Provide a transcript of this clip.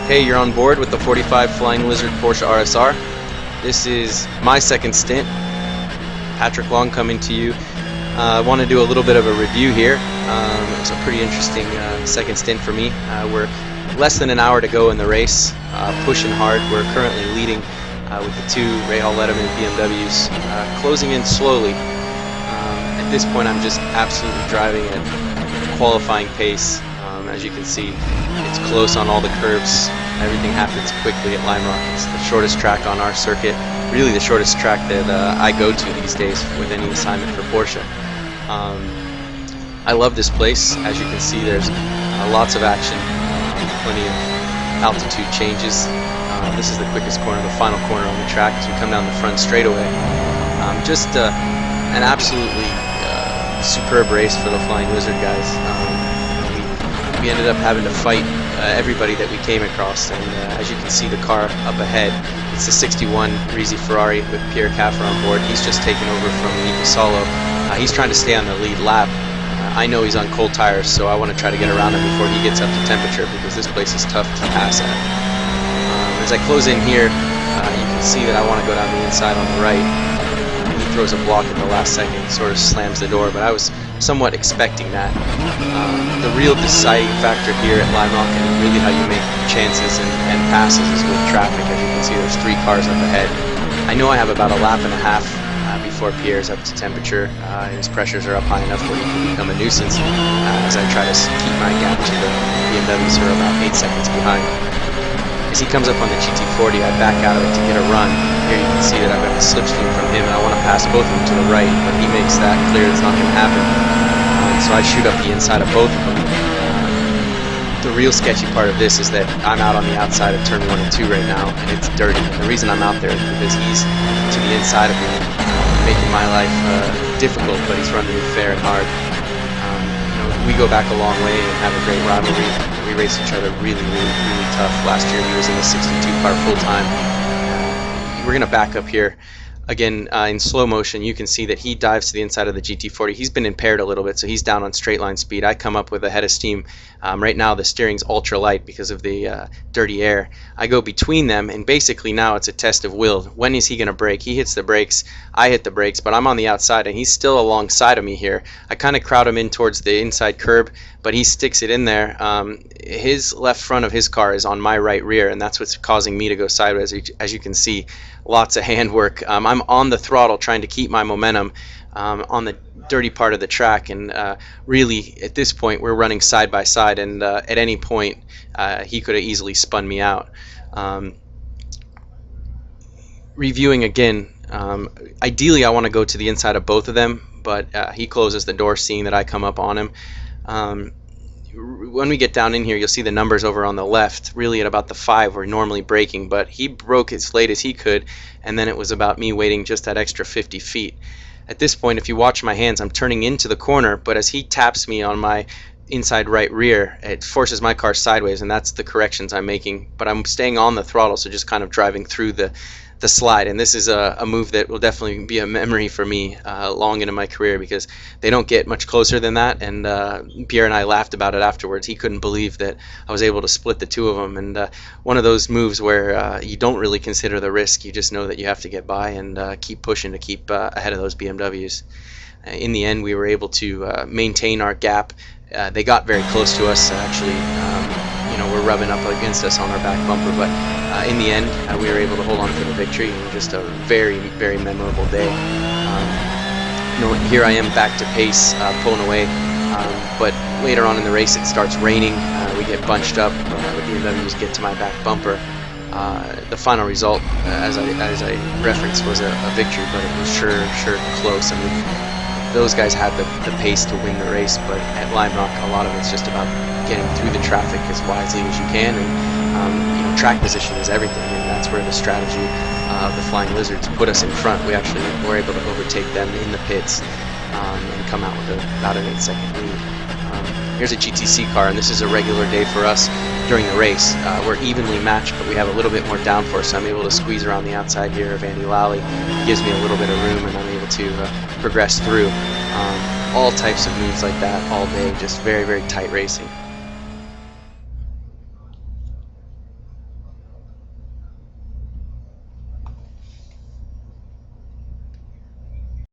Hey, you're on board with the 45 Flying Lizard Porsche RSR. This is my second stint. Patrick Long coming to you. I want to do a little bit of a review here. It's a pretty interesting second stint for me. We're less than an hour to go in the race, pushing hard. We're currently leading with the two Rahal Letterman BMWs, closing in slowly. At this point, I'm just absolutely driving at qualifying pace. As you can see, it's close on all the curves. Everything happens quickly at Lime Rock. It's the shortest track on our circuit, really the shortest track that I go to these days with any assignment for Porsche. I love this place. As you can see, there's lots of action, plenty of altitude changes. This is the quickest corner, the final corner on the track as we come down the front straightaway. Just an absolutely superb race for the Flying Lizard guys. We ended up having to fight everybody that we came across, and as you can see, the car up ahead, it's the 61 Risi Ferrari with Pierre Caffer on board. He's just taken over from Nico Solo. He's trying to stay on the lead lap. I know he's on cold tires, so I want to try to get around him before he gets up to temperature, because this place is tough to pass at. As I close in here, you can see that I want to go down the inside on the right. He throws a block at the last second, sort of slams the door, but I was somewhat expecting that. The real deciding factor here at Lime Rock, and really how you make chances and passes, is with traffic. As you can see, there's 3 cars up ahead. I know I have about a lap and a half before Pierre's up to temperature. His pressures are up high enough where he can become a nuisance as I try to keep my gap to the BMWs who are about 8 seconds behind. As he comes up on the GT40, I back out of it to get a run. Here you can see that I've got the slipstream from him, and I want to pass both of them to the right, but he makes that clear it's not going to happen. So I shoot up the inside of both of them. The real sketchy part of this is that I'm out on the outside of turn 1 and 2 right now, and it's dirty. And the reason I'm out there is because he's to the inside of me, making my life difficult, but he's running me fair and hard. We go back a long way and have a great rivalry. We race each other really tough. Last year he was in the 62 car full time. We're going to back up here. Again, in slow motion, you can see that he dives to the inside of the GT40. He's been impaired a little bit, so he's down on straight line speed. I come up with a head of steam. Right now the steering's ultra light because of the dirty air. I go between them, and basically now it's a test of will. When is he going to brake? He hits the brakes, I hit the brakes, but I'm on the outside, and he's still alongside of me here. I kind of crowd him in towards the inside curb, but he sticks it in there. His left front of his car is on my right rear, and that's what's causing me to go sideways. As you can see, lots of handwork. I'm on the throttle trying to keep my momentum on the dirty part of the track, and really at this point we're running side by side, and at any point he could have easily spun me out. Reviewing again, ideally I want to go to the inside of both of them, but he closes the door seeing that I come up on him. When we get down in here, you'll see the numbers over on the left. Really at about the 5 we're normally braking, but he broke as late as he could, and then it was about me waiting just that extra 50 feet. At this point, if you watch my hands, I'm turning into the corner, but as he taps me on my inside right rear, it forces my car sideways, and that's the corrections I'm making. But I'm staying on the throttle, so just kind of driving through the slide, and this is a move that will definitely be a memory for me long into my career, because they don't get much closer than that. And Pierre and I laughed about it afterwards. He couldn't believe that I was able to split the two of them, and one of those moves where you don't really consider the risk. You just know that you have to get by and keep pushing to keep ahead of those BMWs. In the end, we were able to maintain our gap. They got very close to us, actually. We're rubbing up against us on our back bumper, but in the end we were able to hold on to the victory. Just a very memorable day. Here I am back to pace, pulling away, but later on in the race it starts raining. We get bunched up, the BMWs get to my back bumper. The final result, as I referenced, was a victory, but it was sure close. I mean, those guys had the pace to win the race, but at Lime Rock a lot of it's just about getting through the traffic as wisely as you can, and track position is everything, and that's where the strategy of the Flying Lizards put us in front. We actually were able to overtake them in the pits and come out with about an 8-second lead. Here's a GTC car, and this is a regular day for us during the race. We're evenly matched, but we have a little bit more downforce, so I'm able to squeeze around the outside here of Andy Lally. He gives me a little bit of room, and I'm able to progress through. All types of moves like that all day, just very tight racing.